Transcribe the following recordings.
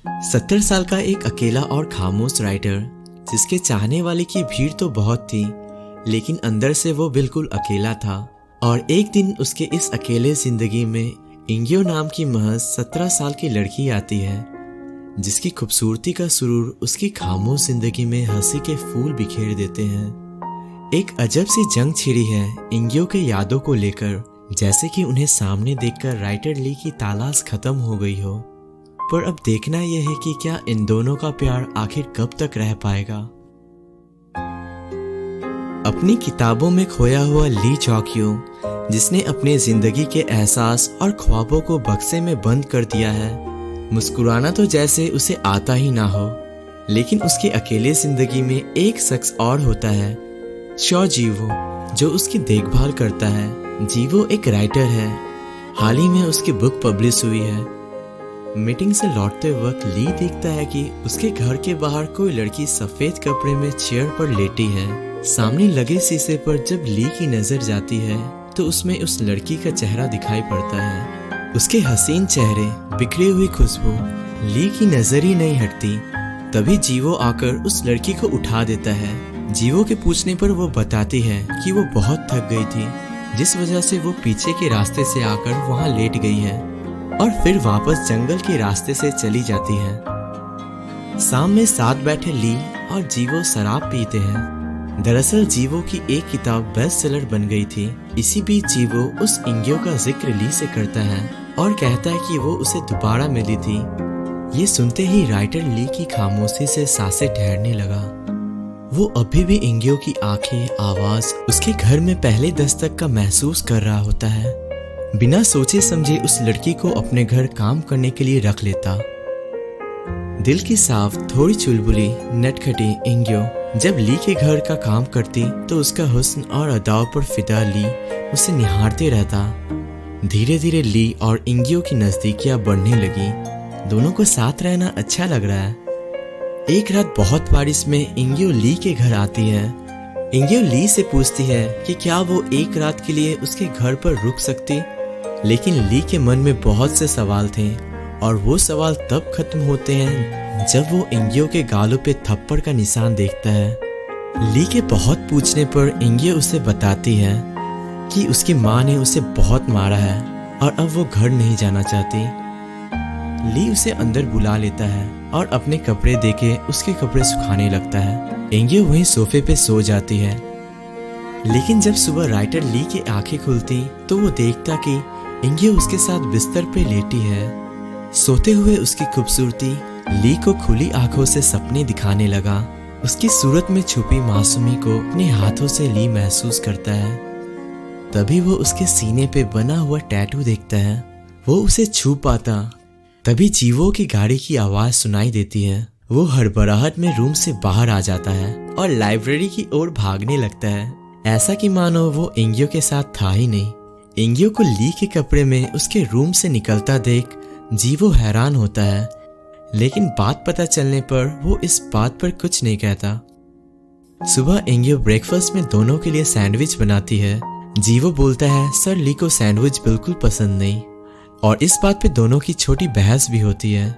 70 साल का एक अकेला और खामोश राइटर, जिसके चाहने वाले की भीड़ तो बहुत थी, लेकिन अंदर से वो बिल्कुल अकेला था। और एक दिन उसके इस अकेले जिंदगी में इंगियो नाम की महज 17 साल की लड़की आती है, जिसकी खूबसूरती का सुरूर उसकी खामोश जिंदगी में हंसी के फूल बिखेर देते हैं। एक अजब सी जंग छिड़ी है इंगियो के यादों को लेकर, जैसे कि उन्हें सामने देखकर राइटर ली की तलाश खत्म हो गई हो। पर अब देखना यह है कि क्या इन दोनों का प्यार आखिर कब तक रह पाएगा। अपनी किताबों में खोया हुआ ली चौकियो, जिसने अपने जिंदगी के एहसास और ख्वाबों को बक्से में बंद कर दिया है, मुस्कुराना तो जैसे उसे आता ही ना हो। लेकिन उसके अकेले जिंदगी में एक शख्स और होता है, शो जीवो, जो उसकी देखभाल करता है। जीवो एक राइटर है। हाल ही में उसकी बुक पब्लिश हुई है। मीटिंग से लौटते वक्त ली देखता है कि उसके घर के बाहर कोई लड़की सफेद कपड़े में चेयर पर लेटी है। सामने लगे शीशे पर जब ली की नजर जाती है तो उसमें उस लड़की का चेहरा दिखाई पड़ता है। उसके हसीन चेहरे, बिखरी हुई खुशबू, ली की नजर ही नहीं हटती। तभी जीवो आकर उस लड़की को उठा देता है। जीवो के पूछने पर वो बताती है कि वो बहुत थक गई थी, जिस वजह से वो पीछे के रास्ते से आकर वहां लेट गई है और फिर वापस जंगल के रास्ते से चली जाती है। शाम में साथ बैठे ली और जीवो शराब पीते हैं। दरअसल जीवो की एक किताब बेस्ट सेलर बन गई थी। इसी बीच जीवो उस इंगियो का जिक्र ली से करता है और कहता है कि वो उसे दोबारा मिली थी। ये सुनते ही राइटर ली की खामोशी से सांसें ठहरने लगा। वो अभी भी इंगियो की आंखें, आवाज, उसके घर में पहले दस्तक का महसूस कर रहा होता है। बिना सोचे समझे उस लड़की को अपने घर काम करने के लिए रख लेता। दिल की साफ, थोड़ी चुलबुली, नटखटी इंगियो जब ली के घर का काम करती तो उसका हुस्न और अदाओं पर फिदा ली उसे निहारते रहता। धीरे धीरे ली और इंगियो की नजदीकियां बढ़ने लगी। दोनों को साथ रहना अच्छा लग रहा है। एक रात बहुत बारिश में इंगियो ली के घर आती है। इंगियो ली से पूछती है कि क्या वो एक रात के लिए उसके घर पर रुक सकती, लेकिन ली के मन में बहुत से सवाल थे और वो सवाल तब खत्म होते हैं जब वो इंगियो के गालों पे थप्पड़ का निशान देखता है। ली के बहुत पूछने पर इंगियो उसे बताती है कि उसकी माँ ने उसे बहुत मारा है और अब वो घर नहीं जाना चाहती। ली उसे अंदर बुला लेता है और अपने कपड़े देके उसके कपड़े सुखाने लगता है। इंगियो वहीं सोफे पे सो जाती है। लेकिन जब सुबह राइटर ली की आंखें खुलती तो वो देखता कि इंगियो उसके साथ बिस्तर पे लेटी है। सोते हुए उसकी खूबसूरती ली को खुली आंखों से सपने दिखाने लगा। उसकी सूरत में छुपी मासूमी को अपने हाथों से ली महसूस करता है। तभी वो उसके सीने पे बना हुआ टैटू देखता है। वो उसे छू पाता। तभी जीवो की गाड़ी की आवाज सुनाई देती है। वो हड़बड़ाहट में रूम से बाहर आ जाता है और लाइब्रेरी की ओर भागने लगता है, ऐसा कि मानो वो इंगियो के साथ था ही नहीं। इंगियो को ली के कपड़े में उसके रूम से निकलता देख जीवो हैरान होता है, लेकिन बात पता चलने पर वो इस बात पर कुछ नहीं कहता। सुबह इंगियो ब्रेकफास्ट में दोनों के लिए सैंडविच बनाती है। जीवो बोलता है सर ली को सैंडविच बिल्कुल पसंद नहीं, और इस बात पे दोनों की छोटी बहस भी होती है।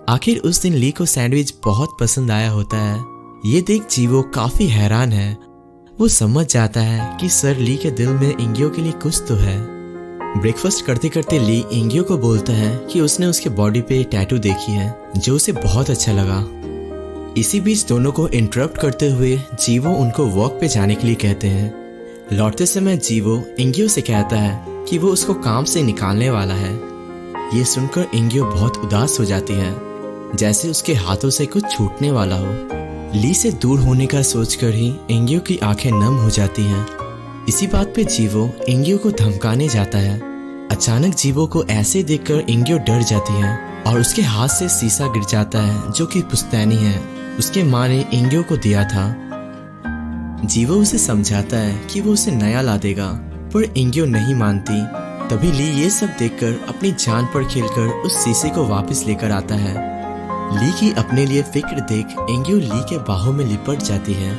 आखिर उस दिन ली को सैंडविच बहुत पसंद आया होता है। ये देख जीवो काफी हैरान है। वो समझ जाता है कि सर ली के दिल में इंगियो के लिए कुछ तो है। ब्रेकफास्ट करते करते ली इंगियो को बोलता है कि उसने उसके बॉडी पे टैटू देखी है जो उसे बहुत अच्छा लगा। इसी बीच दोनों को इंटरप्ट करते हुए जीवो उनको वॉक पे जाने के लिए कहते हैं। लौटते समय जीवो इंगियो से कहता है कि वो उसको काम से निकालने वाला है। ये सुनकर इंगियो बहुत उदास हो जाती है, जैसे उसके हाथों से कुछ छूटने वाला हो। ली से दूर होने का सोचकर ही इंगियो की आंखें नम हो जाती हैं। इसी बात पे जीवो इंगियो को धमकाने जाता है। अचानक जीवो को ऐसे देखकर इंगियो डर जाती है और उसके हाथ से शीशा गिर जाता है जो कि पुश्तैनी है, उसके माँ ने इंगियो को दिया था। जीवो उसे समझाता है कि वो उसे नया ला देगा, पर इंगियो नहीं मानती। तभी ली ये सब देखकर अपनी जान पर खेलकर उस शीशे को वापस लेकर आता है। ली की अपने लिए फिक्र देख इंगियो ली के बाहों में लिपट जाती है।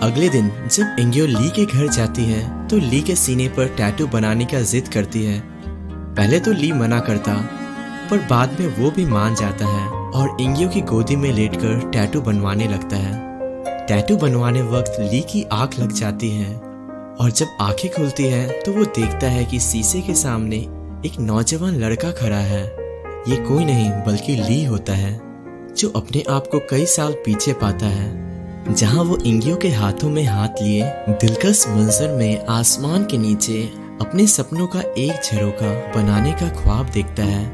अगले दिन जब इंगियो ली के घर जाती है तो ली के सीने पर टैटू बनाने का जिद करती है। पहले तो ली मना करता, पर बाद में वो भी मान जाता है और इंगियो की गोदी में लेटकर टैटू बनवाने लगता है। टैटू बनवाने वक्त ली की आंख लग जाती है और जब आंखें खुलती है तो वो देखता है कि शीशे के सामने एक नौजवान लड़का खड़ा है। ये कोई नहीं बल्कि ली होता है, जो अपने आप को कई साल पीछे पाता है। जहां वो इंगियो के हाथों में हाथ लिए दिलकश मंजर में आसमान के नीचे अपने सपनों का एक झरोखा बनाने का ख्वाब देखता है।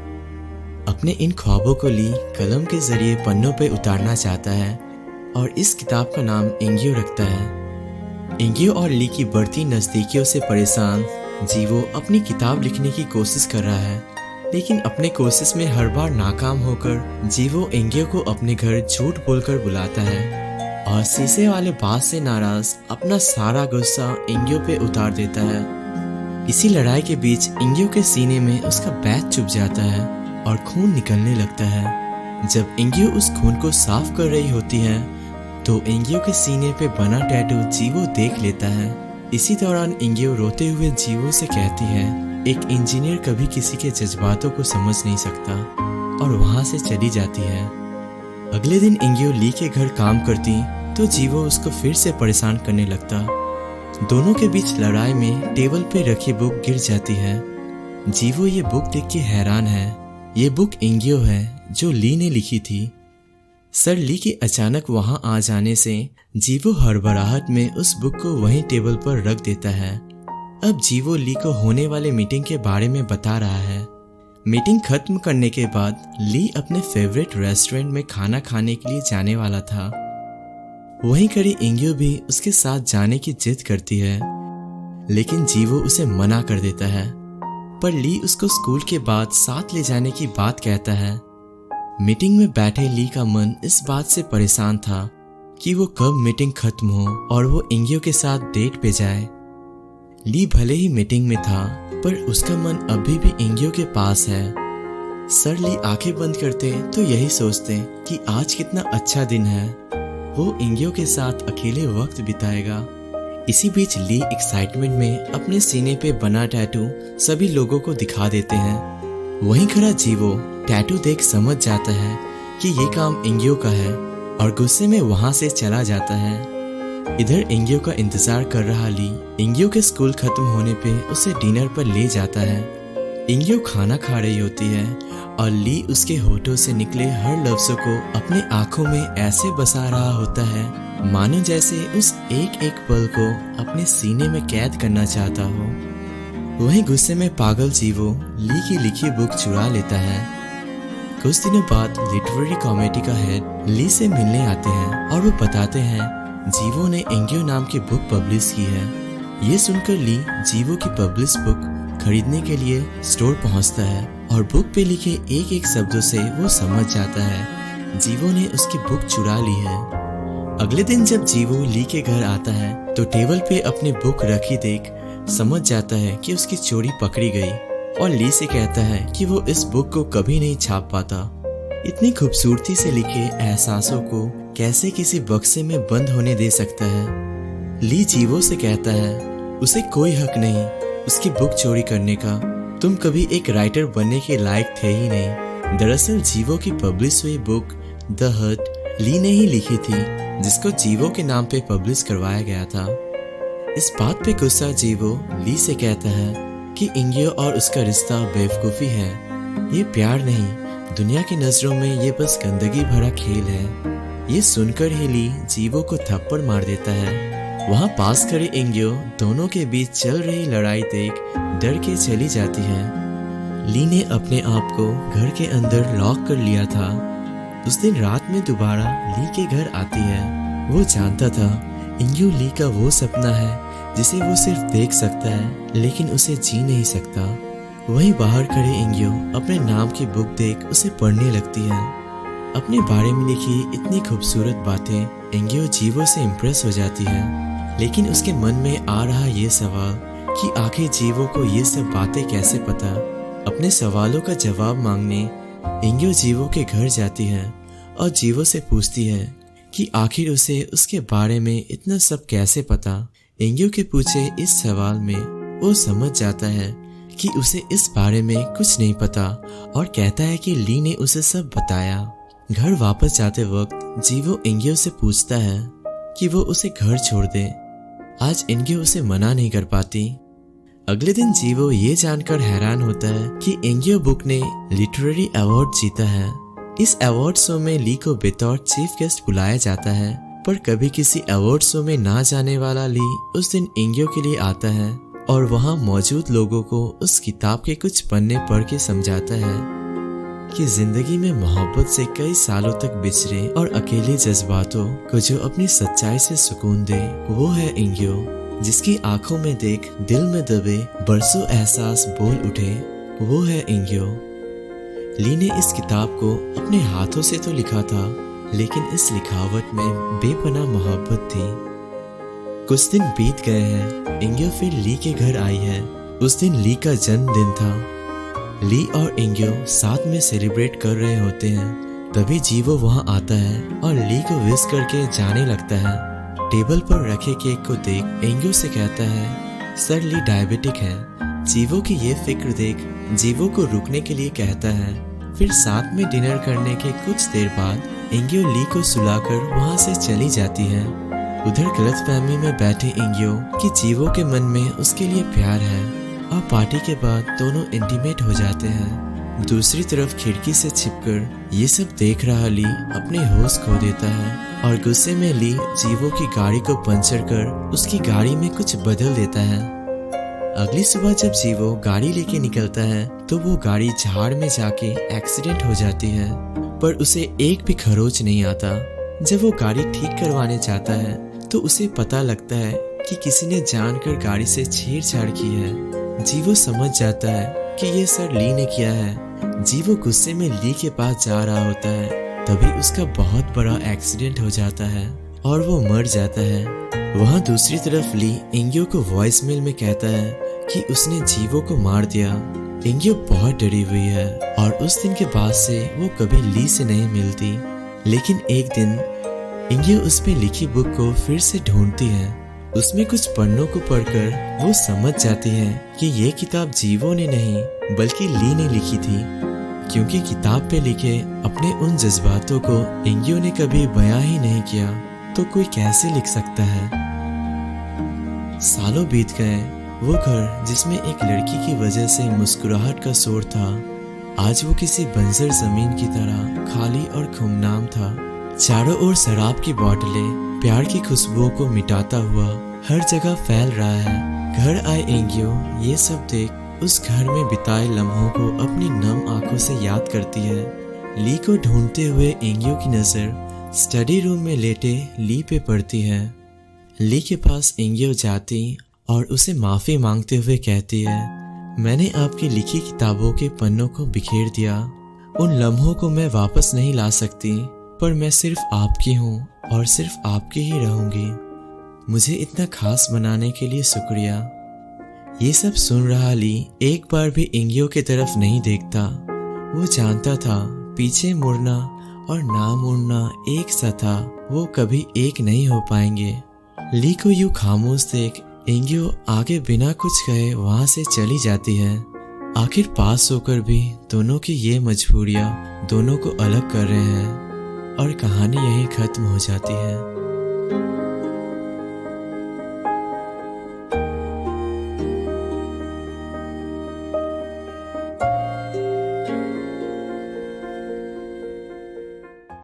अपने इन ख्वाबों को ली कलम के जरिए पन्नों पे उतारना चाहता है और इस किताब का नाम इंगियो रखता है। इंगियो और ली की बढ़ती नजदीकियों से परेशान जीवो अपनी किताब लिखने की कोशिश कर रहा है, लेकिन अपने कोशिश में हर बार नाकाम होकर जीवो इंगियो को अपने घर झूठ बोलकर बुलाता है और शीशे वाले बात से नाराज अपना सारा गुस्सा इंगियो पे उतार देता है। इसी लड़ाई के बीच इंगियो के सीने में उसका बैग चुभ जाता है और खून निकलने लगता है। जब इंगियो उस खून को साफ कर रही होती है तो इंगियो के सीने पे बना टैटू जीवो देख लेता है। इसी दौरान इंगियो रोते हुए जीवो से कहती है, एक इंजीनियर कभी किसी के जज्बातों को समझ नहीं सकता, और वहां से चली जाती है। अगले दिन इंगियो ली के घर काम करती तो जीवो उसको फिर से परेशान करने लगता। दोनों के बीच लड़ाई में टेबल पे रखी बुक गिर जाती है। जीवो ये बुक देख के हैरान है। ये बुक इंगियो है जो ली ने लिखी थी। सर ली के अचानक वहां आ जाने से जीवो हड़बड़ाहट में उस बुक को वहीं टेबल पर रख देता है। अब जीवो ली को होने वाले मीटिंग के बारे में बता रहा है। मीटिंग खत्म करने के बाद ली अपने फेवरेट रेस्टोरेंट में खाना खाने के लिए जाने वाला था। वहीं खड़ी इंगियो भी उसके साथ जाने की जिद करती है, लेकिन जीवो उसे मना कर देता है। पर ली उसको स्कूल के बाद साथ ले जाने की बात कहता है। मीटिंग में बैठे ली का मन इस बात से परेशान था कि वो कब मीटिंग खत्म हो और वो इंगियो के साथ डेट पे जाए। ली भले ही मीटिंग में था, पर उसका मन अभी भी इंगियो के पास है। सर ली आंखें बंद करते तो यही सोचते कि आज कितना अच्छा दिन है, वो इंगियो के साथ अकेले वक्त बिताएगा। इसी बीच ली एक्साइटमेंट में अपने सीने पे बना टैटू सभी लोगों को दिखा देते हैं। वहीं खड़ा जीवो टैटू देख समझ जाता है कि ये काम इंगियो का है और गुस्से में वहां से चला जाता है। इधर इंगियो का इंतजार कर रहा ली इंगियो के स्कूल खत्म होने पे उसे डिनर पर ले जाता है। इंगियो खाना खा रही होती है और ली उसके होठों से निकले हर लफ्जों को अपने आंखों में ऐसे बसा रहा होता है मानो जैसे उस एक एक पल को अपने सीने में कैद करना चाहता हो। वहीं गुस्से में पागल जीवो ली की लिखी बुक चुरा लेता है। कुछ दिनों बाद लिटरेरी कॉमेडी का हेड ली से मिलने आते हैं और वो बताते हैं जीवो ने इंगियो नाम की बुक पब्लिश की है। ये सुनकर ली जीवो की पब्लिश बुक खरीदने के लिए स्टोर पहुंचता है और बुक पे लिखे एक एक शब्दों से वो समझ जाता है जीवो ने उसकी बुक चुरा ली है। अगले दिन जब जीवो ली के घर आता है तो टेबल पे अपनी बुक रखी देख समझ जाता है कि उसकी चोरी पकड़ी गई और ली से कहता है कि वो इस बुक को कभी नहीं छाप पाता। इतनी खूबसूरती से लिखे एहसासों को कैसे किसी बक्से में बंद होने दे सकता है। ली जीवो से कहता है उसे कोई हक नहीं उसकी बुक चोरी करने का, तुम कभी एक राइटर बनने के लायक थे ही नहीं। दरअसल जीवो की पब्लिश हुई बुक द हर्ट ली ने ही लिखी थी, जिसको जीवो के नाम पे पब्लिश करवाया गया था। इस बात पे गुस्सा जीवो ली से कहता है कि इंगियो और उसका रिश्ता बेवकूफ़ी है, ये प्यार नहीं, दुनिया की नज़रों में ये बस गंदगी भरा खेल है। ये सुनकर ही ली जीवो को थप्पड़ मार देता है। वहाँ पास खड़े इंगियो दोनों के बीच चल रही लड़ाई देख डर के चली जाती है। ली ने अपने आप को घर के अंदर लॉक कर लिया था। उस दिन रात में दोबारा ली के घर आती है। वो जानता था इंगियो ली का वो सपना है जिसे वो सिर्फ देख सकता है लेकिन उसे जी नहीं सकता। वहीं बाहर खड़े इंगियो अपने नाम की बुक देख उसे पढ़ने लगती है। अपने बारे में लिखी इतनी खूबसूरत बातें इंगियो जीवो से इम्प्रेस हो जाती है, लेकिन उसके मन में आ रहा ये सवाल कि आखिर जीवो को ये सब बातें कैसे पता। अपने सवालों का जवाब मांगने इंगियो जीवो के घर जाती है और जीवो से पूछती है कि आखिर उसे उसके बारे में इतना सब कैसे पता। इंगियो के पूछे इस सवाल में वो समझ जाता है कि उसे इस बारे में कुछ नहीं पता और कहता है कि ली ने उसे सब बताया। घर वापस जाते वक्त जीवो इंग्यो से पूछता है कि वो उसे घर छोड़ दे। आज इंग्यो उसे मना नहीं कर पाती। अगले दिन जीवो ये जानकर हैरान होता है कि इंग्यो बुक ने लिटरेरी अवार्ड जीता है। इस अवार्ड शो में ली को बतौर चीफ गेस्ट बुलाया जाता है, पर कभी किसी अवार्ड शो में ना जाने वाला ली उस दिन इंग्यो के लिए आता है और वहाँ मौजूद लोगों को उस किताब के कुछ पन्ने पढ़ के समझाता है कि जिंदगी में मोहब्बत से कई सालों तक बिछड़े और अकेले जज्बातों को जो अपनी सच्चाई से सुकून दे वो है इंग्यो, जिसकी आंखों में देख दिल में दबे बरसों एहसास बोल उठे वो है इंग्यो। ली ने इस किताब को अपने हाथों से तो लिखा था, लेकिन इस लिखावट में बेपनाह मोहब्बत थी। कुछ दिन बीत गए हैं, इंग्यो फिर ली के घर आई है। उस दिन ली का जन्मदिन था। ली और इंग्यो साथ में सेलिब्रेट कर रहे होते हैं। तभी जीवो वहां आता है और ली को विश करके जाने लगता है। टेबल पर रखे केक को देख इंग्यो से कहता है, सर ली डायबिटिक है। जीवो की ये फिक्र देख जीवो को रुकने के लिए कहता है। फिर साथ में डिनर करने के कुछ देर बाद इंग्यो ली को सुलाकर वहां से चली जाती है। उधर गलतफहमी में बैठे इंग्यो कि जीवो के मन में उसके लिए प्यार है और पार्टी के बाद दोनों इंटीमेट हो जाते हैं। दूसरी तरफ खिड़की से छिपकर ये सब देख रहा ली अपने होश खो देता है और गुस्से में ली जीवो की गाड़ी को पंचर कर उसकी गाड़ी में कुछ बदल देता है। अगली सुबह जब जीवो गाड़ी लेके निकलता है तो वो गाड़ी झाड़ में जाके एक्सीडेंट हो जाती है, पर उसे एक भी खरोच नहीं आता। जब वो गाड़ी ठीक करवाने जाता है तो उसे पता लगता है कि किसी ने जानकर गाड़ी से छेड़छाड़ की है। जीवो समझ जाता है कि ये सर ली ने किया है। जीवो गुस्से में ली के पास जा रहा होता है, तभी उसका बहुत बड़ा एक्सीडेंट हो जाता है और वो मर जाता है। वहाँ दूसरी तरफ ली इंग्यो को वॉइसमेल में कहता है कि उसने जीवो को मार दिया। इंग्यो बहुत डरी हुई है और उस दिन के बाद से वो कभी ली से नहीं मिलती। लेकिन एक दिन इंग्यो उस पे लिखी बुक को फिर से ढूंढती है। उसमें कुछ पन्नों को पढ़कर वो समझ जाती है कि ये किताब जीवो ने नहीं बल्कि ली ने लिखी थी, क्योंकि किताब पे लिखे अपने उन जज्बातों को इंग्यो ने कभी बयां ही नहीं किया, तो कोई कैसे लिख सकता है। सालों बीत गए। वो घर जिसमें एक लड़की की वजह से मुस्कुराहट का शोर था, आज वो किसी बंजर जमीन की तरह खाली और गुमनाम था। चारों ओर शराब की बोतलें प्यार की खुशबुओं को मिटाता हुआ हर जगह फैल रहा है। घर आए इंग्यो ये सब देख उस घर में बिताए लम्हों को अपनी नम आंखों से याद करती है। ली को ढूंढते हुए इंग्यो की नजर स्टडी रूम में लेटे ली पे पड़ती है। ली के पास इंग्यो जाती और उसे माफी मांगते हुए कहती है, मैंने आपकी लिखी किताबों के पन्नों को बिखेर दिया। उन लम्हों को मैं वापस नहीं ला सकती, पर मैं सिर्फ आपकी हूँ और सिर्फ आपकी ही रहूंगी। मुझे इतना खास बनाने के लिए शुक्रिया। ये सब सुन रहा ली एक बार भी इंग्यो की तरफ नहीं देखता। वो जानता था पीछे मुड़ना और ना मुड़ना एक सा था, वो कभी एक नहीं हो पाएंगे। ली को यूं खामोश देख इंग्यो आगे बिना कुछ कहे वहां से चली जाती है। आखिर पास होकर भी दोनों की ये मजबूरियां दोनों को अलग कर रहे हैं और कहानी यहीं खत्म हो जाती है।